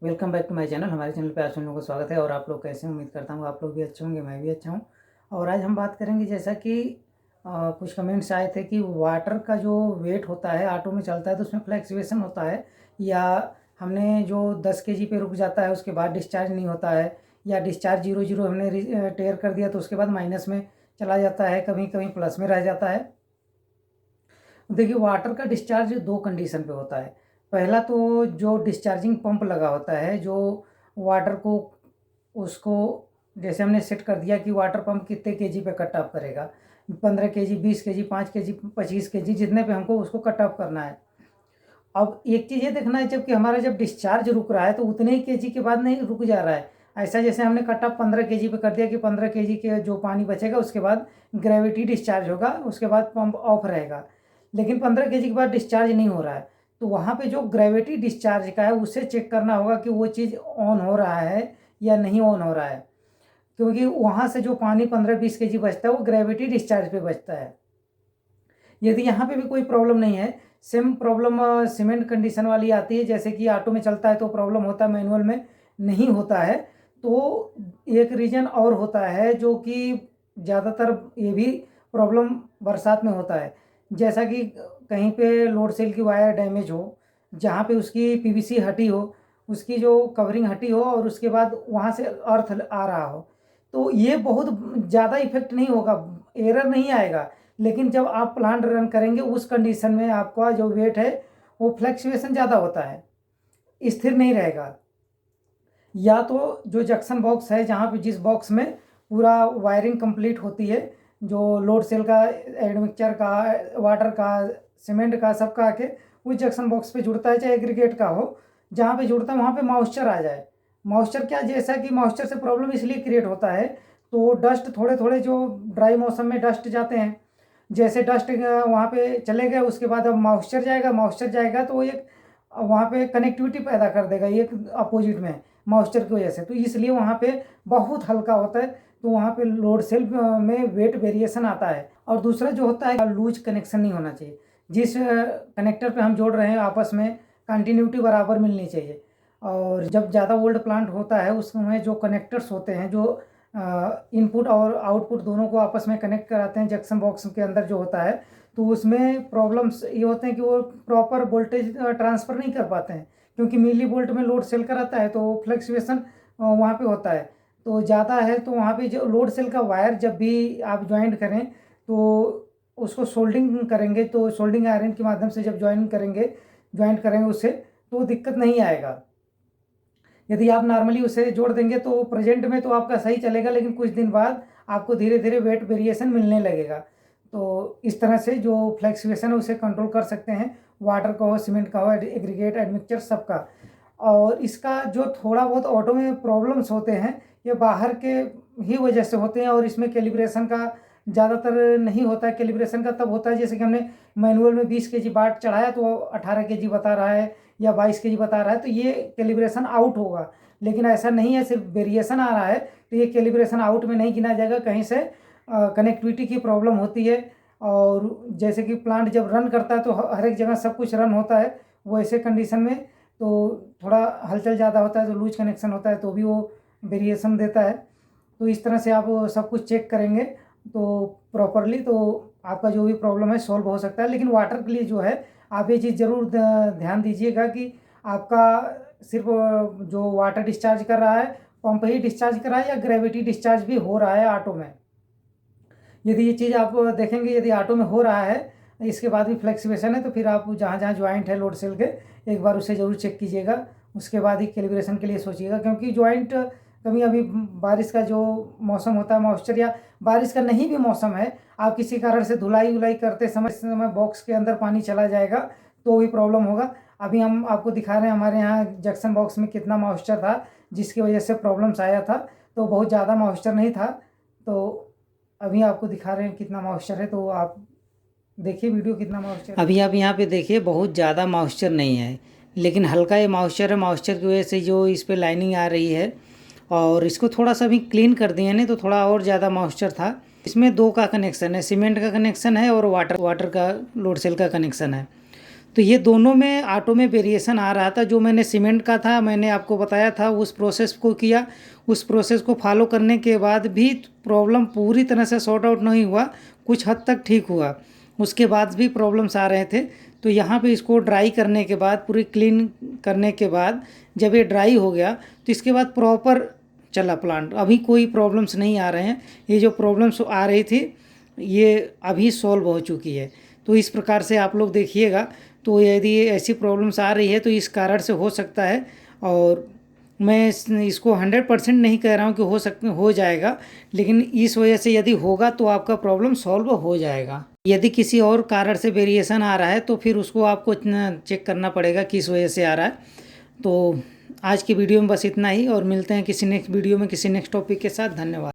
Welcome back to my channel. हमारे channel पे आप सभी लोगों का स्वागत है। और आप लोग कैसे हैं? उम्मीद करता हूँ आप लोग भी अच्छे होंगे, मैं भी अच्छा हूँ। और आज हम बात करेंगे, जैसा कि कुछ कमेंट्स आए थे कि वाटर का जो वेट होता है ऑटो में चलता है तो उसमें फ्लैक्चुएशन होता है, या हमने जो 10 kg पे रुक जाता है उसके बाद डिस्चार्ज नहीं होता है, या डिस्चार्ज 0 0 हमने टेयर कर दिया तो उसके बाद माइनस में चला जाता है, कभी कभी प्लस में रह जाता है। देखिए, वाटर का डिस्चार्ज दो कंडीशन पे होता है। पहला तो जो डिस्चार्जिंग पंप लगा होता है, जो वाटर को उसको जैसे हमने सेट कर दिया कि वाटर पंप कितने केजी पे कट ऑफ करेगा, 15 kg, 20 kg, 5 kg, 25 kg, जितने पे हमको उसको कट ऑफ करना है। अब एक चीज़ ये देखना है, जबकि हमारा जब डिस्चार्ज रुक रहा है तो उतने ही केजी के बाद नहीं रुक जा रहा है। ऐसा जैसे हमने कट ऑफ 15 kg पे कर दिया कि 15 kg के जो पानी बचेगा उसके बाद ग्रेविटी डिस्चार्ज होगा, उसके बाद पंप ऑफ रहेगा। लेकिन 15 kg के बाद डिस्चार्ज नहीं हो रहा है, तो वहाँ पे जो ग्रेविटी डिस्चार्ज का है उसे चेक करना होगा कि वो चीज़ ऑन हो रहा है या नहीं ऑन हो रहा है, क्योंकि वहाँ से जो पानी 15-20 kg बचता है वो ग्रेविटी डिस्चार्ज पे बचता है। यदि यहाँ पे भी कोई प्रॉब्लम नहीं है, सेम प्रॉब्लम सीमेंट कंडीशन वाली आती है, जैसे कि ऑटो में चलता है तो प्रॉब्लम होता है, मैनुअल में नहीं होता है। तो एक रीज़न और होता है जो कि ज़्यादातर ये भी प्रॉब्लम बरसात में होता है। जैसा कि कहीं पे लोड सेल की वायर डैमेज हो, जहाँ पे उसकी पीवीसी हटी हो, उसकी जो कवरिंग हटी हो और उसके बाद वहाँ से अर्थ आ रहा हो, तो ये बहुत ज़्यादा इफेक्ट नहीं होगा, एरर नहीं आएगा। लेकिन जब आप प्लांट रन करेंगे उस कंडीशन में आपका जो वेट है वो फ्लक्चुएशन ज़्यादा होता है, स्थिर नहीं रहेगा। या तो जो जंक्शन बॉक्स है, जहाँ पे जिस बॉक्स में पूरा वायरिंग कंप्लीट होती है, जो लोड सेल का, एडमिक्सचर का, वाटर का, सीमेंट का, सबका आके उस जंक्शन बॉक्स पे जुड़ता है, चाहे एग्रीगेट का हो, जहाँ पे जुड़ता है वहाँ पे मॉइस्चर आ जाए। मॉइस्चर क्या, जैसा कि मॉइस्चर से प्रॉब्लम इसलिए क्रिएट होता है, तो डस्ट थोड़े थोड़े जो ड्राई मौसम में डस्ट जाते हैं, जैसे डस्ट वहाँ पे चले गए उसके बाद अब मॉइस्चर जाएगा तो एक वहाँ पे कनेक्टिविटी पैदा कर देगा एक अपोजिट में मॉइस्चर की वजह से, तो इसलिए वहाँ पे बहुत हल्का होता है, तो वहाँ पे लोड सेल में वेट वेरिएशन आता है। और दूसरा जो होता है, लूज कनेक्शन नहीं होना चाहिए। जिस कनेक्टर पे हम जोड़ रहे हैं आपस में कंटिन्यूटी बराबर मिलनी चाहिए। और जब ज़्यादा ओल्ड प्लांट होता है उसमें जो कनेक्टर्स होते हैं, जो इनपुट और आउटपुट दोनों को आपस में कनेक्ट कराते हैं जंक्शन बॉक्स के अंदर जो होता है, तो उसमें प्रॉब्लम्स ये होते हैं कि वो प्रॉपर वोल्टेज ट्रांसफ़र नहीं कर पाते हैं, क्योंकि मिली वोल्ट में लोड सेल का रहता है तो फ्लक्चुएशन वहाँ पे होता है। तो ज़्यादा है तो वहाँ पे जो लोड सेल का वायर जब भी आप ज्वाइंट करें तो उसको सोल्डिंग करेंगे, तो सोल्डिंग आयरन के माध्यम से जब ज्वाइंट करेंगे उससे, तो दिक्कत नहीं आएगा। यदि आप नॉर्मली उसे जोड़ देंगे तो प्रेजेंट में तो आपका सही चलेगा, लेकिन कुछ दिन बाद आपको धीरे धीरे वेट वेरिएशन मिलने लगेगा। तो इस तरह से जो फ्लक्चुएशन है उसे कंट्रोल कर सकते हैं, वाटर का हो, सीमेंट का हो, एग्रीगेट, एडमिक्सचर, सबका। और इसका जो थोड़ा बहुत ऑटो में प्रॉब्लम्स होते हैं ये बाहर के ही वजह से होते हैं, और इसमें कैलिब्रेशन का ज़्यादातर नहीं होता है। कैलिब्रेशन का तब होता है जैसे कि हमने मैनुअल में 20 kg बाट चढ़ाया तो 18 kg बता रहा है या 22 kg बता रहा है, तो ये कैलिब्रेशन आउट होगा। लेकिन ऐसा नहीं है, सिर्फ वेरिएशन आ रहा है तो ये कैलिब्रेशन आउट में नहीं गिना जाएगा, कहीं से कनेक्टिविटी की प्रॉब्लम होती है। और जैसे कि प्लांट जब रन करता है तो हर एक जगह सब कुछ रन होता है, वो ऐसे कंडीशन में तो थोड़ा हलचल ज़्यादा होता है, तो लूज कनेक्शन होता है तो भी वो वेरिएशन देता है। तो इस तरह से आप सब कुछ चेक करेंगे तो प्रॉपरली तो आपका जो भी प्रॉब्लम है सॉल्व हो सकता है। लेकिन वाटर के लिए जो है आप ये चीज़ ज़रूर ध्यान दीजिएगा कि आपका सिर्फ जो वाटर डिस्चार्ज कर रहा है पंप ही डिस्चार्ज कर रहा है, या ग्रेविटी डिस्चार्ज भी हो रहा है ऑटो में। यदि ये चीज़ आप देखेंगे, यदि ऑटो में हो रहा है इसके बाद भी फ्लक्चुएशन है, तो फिर आप जहाँ जहाँ ज्वाइंट है लोड सेल के एक बार उसे ज़रूर चेक कीजिएगा, उसके बाद ही कैलिब्रेशन के लिए सोचिएगा। क्योंकि ज्वाइंट कभी अभी बारिश का जो मौसम होता है, मॉइस्चर, या बारिश का नहीं भी मौसम है, आप किसी कारण से धुलाई उलाई करते समय बॉक्स के अंदर पानी चला जाएगा तो भी प्रॉब्लम होगा। अभी हम आपको दिखा रहे हैं हमारे यहाँ जंक्शन बॉक्स में कितना मॉइस्चर था, जिसकी वजह से प्रॉब्लम्स आया था। तो बहुत ज़्यादा मॉइस्चर नहीं था, तो अभी आपको दिखा रहे हैं कितना मॉइस्चर है, तो आप देखिए वीडियो कितना मॉइस्चर। अभी आप यहाँ पे देखिए बहुत ज़्यादा मॉइस्चर नहीं है, लेकिन हल्का ये मॉइस्चर है। मॉइस्चर की वजह से जो इस पे लाइनिंग आ रही है, और इसको थोड़ा सा भी क्लीन कर दिए नहीं तो थोड़ा और ज़्यादा मॉइस्चर था। इसमें दो का कनेक्शन है, सीमेंट का कनेक्शन है और वाटर का लोड सेल का कनेक्शन है। तो ये दोनों में ऑटो में वेरिएशन आ रहा था। जो मैंने सीमेंट का था, मैंने आपको बताया था, उस प्रोसेस को किया। उस प्रोसेस को फॉलो करने के बाद भी प्रॉब्लम पूरी तरह से सॉर्ट आउट नहीं हुआ, कुछ हद तक ठीक हुआ। उसके बाद भी प्रॉब्लम्स आ रहे थे। तो यहाँ पे इसको ड्राई करने के बाद, पूरी क्लीन करने के बाद, जब ये ड्राई हो गया तो इसके बाद प्रॉपर चला प्लांट। अभी कोई प्रॉब्लम्स नहीं आ रहे हैं। ये जो प्रॉब्लम्स आ रही थी ये अभी सॉल्व हो चुकी है। तो इस प्रकार से आप लोग देखिएगा। तो यदि ऐसी प्रॉब्लम्स आ रही है तो इस कारण से हो सकता है। और मैं इसको 100% नहीं कह रहा हूँ कि हो जाएगा, लेकिन इस वजह से यदि होगा तो आपका प्रॉब्लम सॉल्व हो जाएगा। यदि किसी और कारण से वेरिएशन आ रहा है तो फिर उसको आपको इतना चेक करना पड़ेगा किस वजह से आ रहा है। तो आज की वीडियो में बस इतना ही, और मिलते हैं किसी नेक्स्ट वीडियो में किसी नेक्स्ट टॉपिक के साथ। धन्यवाद।